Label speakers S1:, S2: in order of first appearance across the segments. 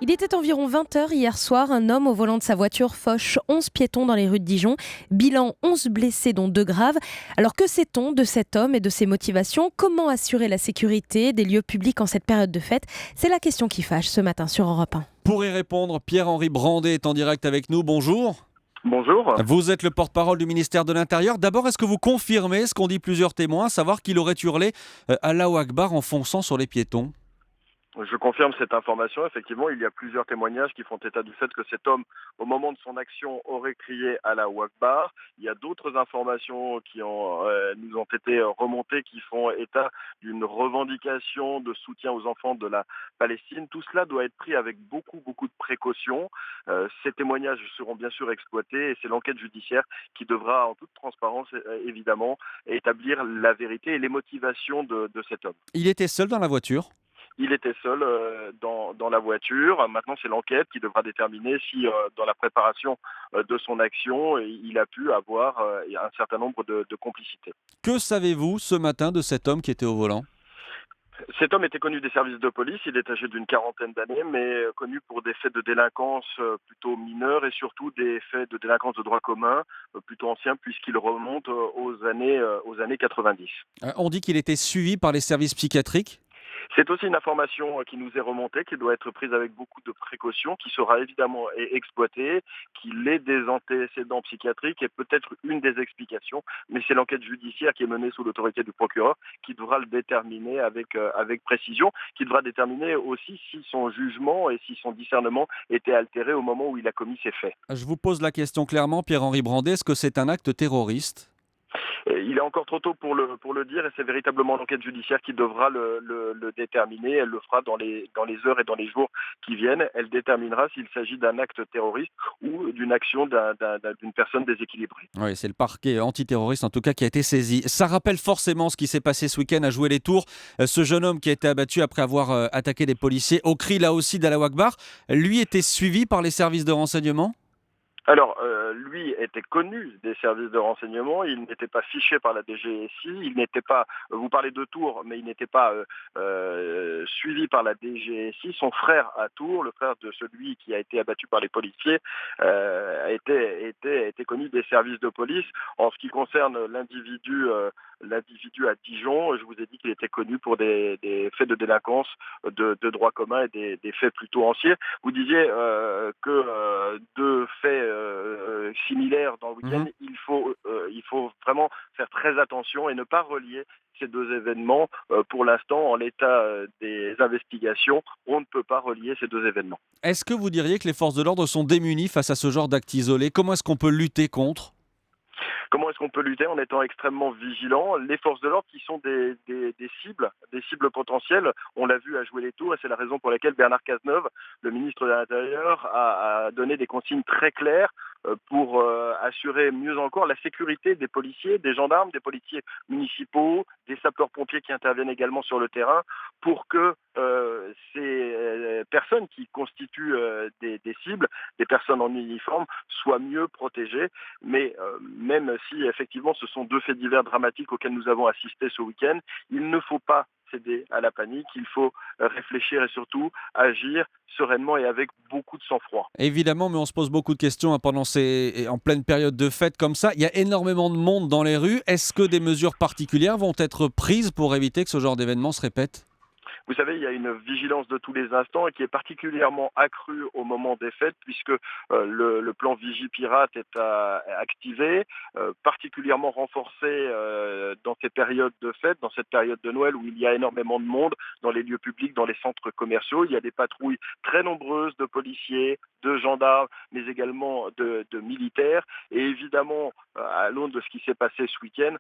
S1: Il était environ 20 heures hier soir. Un homme au volant de sa voiture fauche 11 piétons dans les rues de Dijon. Bilan 11 blessés dont 2 graves. Alors que sait-on de cet homme et de ses motivations? Comment assurer la sécurité des lieux publics en cette période de fête? C'est la question qui fâche ce matin sur Europe 1.
S2: Pour y répondre, Pierre-Henri Brandet est en direct avec nous. Bonjour.
S3: Bonjour.
S2: Vous êtes le porte-parole du ministère de l'Intérieur. D'abord, est-ce que vous confirmez ce qu'ont dit plusieurs témoins, savoir qu'il aurait hurlé Allahu Akbar en fonçant sur les piétons?
S3: Je confirme cette information. Effectivement, il y a plusieurs témoignages qui font état du fait que cet homme, au moment de son action, aurait crié Allahu Akbar. Il y a d'autres informations qui nous ont été remontées, qui font état d'une revendication de soutien aux enfants de la Palestine. Tout cela doit être pris avec beaucoup de précautions. Ces témoignages seront bien sûr exploités et c'est l'enquête judiciaire qui devra, en toute transparence, évidemment, établir la vérité et les motivations de cet homme.
S2: Il était seul dans la voiture?
S3: Il était seul dans la voiture. Maintenant, c'est l'enquête qui devra déterminer si, dans la préparation de son action, il a pu avoir un certain nombre de complicités.
S2: Que savez-vous ce matin de cet homme qui était au volant?
S3: Cet homme était connu des services de police. Il est âgé d'une quarantaine d'années, mais connu pour des faits de délinquance plutôt mineurs et surtout des faits de délinquance de droit commun plutôt anciens, puisqu'il remonte aux années 90.
S2: On dit qu'il était suivi par les services psychiatriques.
S3: C'est aussi une information qui nous est remontée, qui doit être prise avec beaucoup de précautions, qui sera évidemment exploitée, qu'il ait des antécédents psychiatriques est peut-être une des explications, mais c'est l'enquête judiciaire qui est menée sous l'autorité du procureur qui devra le déterminer avec précision, qui devra déterminer aussi si son jugement et si son discernement étaient altérés au moment où il a commis ces faits.
S2: Je vous pose la question clairement, Pierre-Henri Brandet, est-ce que c'est un acte terroriste?
S3: Il est encore trop tôt pour le dire et c'est véritablement l'enquête judiciaire qui devra le déterminer. Elle le fera dans les heures et dans les jours qui viennent. Elle déterminera s'il s'agit d'un acte terroriste ou d'une action d'une personne déséquilibrée.
S2: Oui, c'est le parquet antiterroriste en tout cas qui a été saisi. Ça rappelle forcément ce qui s'est passé ce week-end à Jouer les Tours. Ce jeune homme qui a été abattu après avoir attaqué des policiers au cri là aussi d'Allahu Akbar, lui était suivi par les services de renseignement?
S3: Alors, lui était connu des services de renseignement, il n'était pas fiché par la DGSI, il n'était pas, vous parlez de Tours, mais il n'était pas suivi par la DGSI. Son frère à Tours, le frère de celui qui a été abattu par les policiers, était connu des services de police. En ce qui concerne l'individu à Dijon, je vous ai dit qu'il était connu pour des faits de délinquance de droit commun et des faits plutôt anciens. Vous disiez que deux faits similaires dans le week-end, il faut vraiment faire très attention et ne pas relier ces deux événements. Pour l'instant, en l'état des investigations, on ne peut pas relier ces deux événements.
S2: Est-ce que vous diriez que les forces de l'ordre sont démunies face à ce genre d'actes isolés? Comment est-ce qu'on peut lutter contre?
S3: Comment est-ce qu'on peut lutter en étant extrêmement vigilant? Les forces de l'ordre qui sont des cibles potentielles, on l'a vu à Jouer les Tours et c'est la raison pour laquelle Bernard Cazeneuve, le ministre de l'Intérieur, a donné des consignes très claires pour assurer mieux encore la sécurité des policiers, des gendarmes, des policiers municipaux, des sapeurs-pompiers qui interviennent également sur le terrain pour que ces personnes qui constituent des cibles, des personnes en uniforme, soient mieux protégées. Mais même si effectivement ce sont deux faits divers dramatiques auxquels nous avons assisté ce week-end, il ne faut pas céder à la panique, il faut réfléchir et surtout agir sereinement et avec beaucoup de sang-froid.
S2: Évidemment, mais on se pose beaucoup de questions en pleine période de fête comme ça. Il y a énormément de monde dans les rues. Est-ce que des mesures particulières vont être prises pour éviter que ce genre d'événement se répète?
S3: Vous savez, il y a une vigilance de tous les instants et qui est particulièrement accrue au moment des fêtes puisque le plan Vigipirate est activé, particulièrement renforcé dans ces périodes de fêtes, dans cette période de Noël où il y a énormément de monde dans les lieux publics, dans les centres commerciaux. Il y a des patrouilles très nombreuses de policiers, de gendarmes, mais également de militaires. Et évidemment, à l'aune de ce qui s'est passé ce week-end,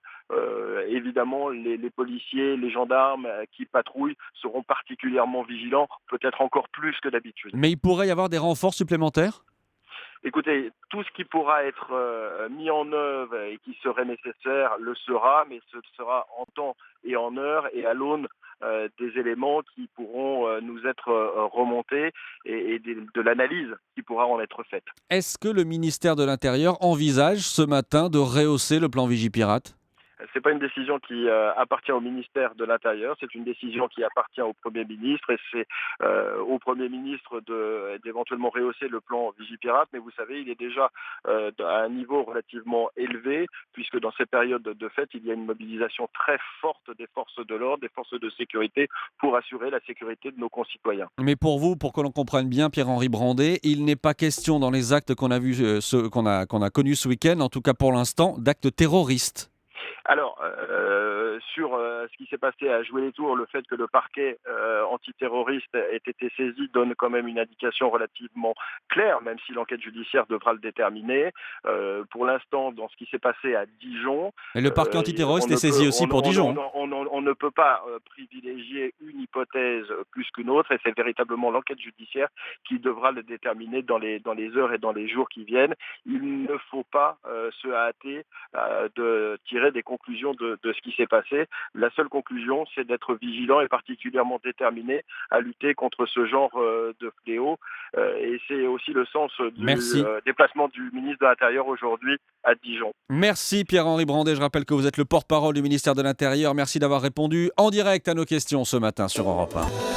S3: évidemment, les policiers, les gendarmes qui patrouillent seront particulièrement vigilants, peut-être encore plus que d'habitude.
S2: Mais il pourrait y avoir des renforts supplémentaires?
S3: Écoutez, tout ce qui pourra être mis en œuvre et qui serait nécessaire le sera, mais ce sera en temps et en heure et à l'aune des éléments qui pourront nous être remontés et de l'analyse qui pourra en être faite.
S2: Est-ce que le ministère de l'Intérieur envisage ce matin de rehausser le plan Vigipirate?
S3: C'est pas une décision qui appartient au ministère de l'Intérieur, c'est une décision qui appartient au Premier ministre et c'est au Premier ministre d'éventuellement rehausser le plan Vigipirate. Mais vous savez, il est déjà à un niveau relativement élevé puisque dans ces périodes de fête, il y a une mobilisation très forte des forces de l'ordre, des forces de sécurité pour assurer la sécurité de nos concitoyens.
S2: Mais pour vous, pour que l'on comprenne bien, Pierre-Henri Brandet, il n'est pas question dans les actes qu'on a vus, qu'on a connus ce week-end, en tout cas pour l'instant, d'actes terroristes.
S3: Alors, sur ce qui s'est passé à Jouer-les-Tours, le fait que le parquet antiterroriste ait été saisi donne quand même une indication relativement claire, même si l'enquête judiciaire devra le déterminer. Pour l'instant, dans ce qui s'est passé à Dijon,
S2: Et le parquet antiterroriste est saisi aussi pour Dijon.
S3: on ne peut pas privilégier une hypothèse plus qu'une autre, et c'est véritablement l'enquête judiciaire qui devra le déterminer dans les heures et dans les jours qui viennent. Il ne faut pas se hâter de tirer des conclusions de ce qui s'est passé. La seule conclusion, c'est d'être vigilant et particulièrement déterminé à lutter contre ce genre de fléau. Et c'est aussi le sens du déplacement du ministre de l'Intérieur aujourd'hui à Dijon.
S2: Merci Pierre-Henri Brandet, je rappelle que vous êtes le porte-parole du ministère de l'Intérieur. Merci d'avoir répondu en direct à nos questions ce matin sur Europe 1.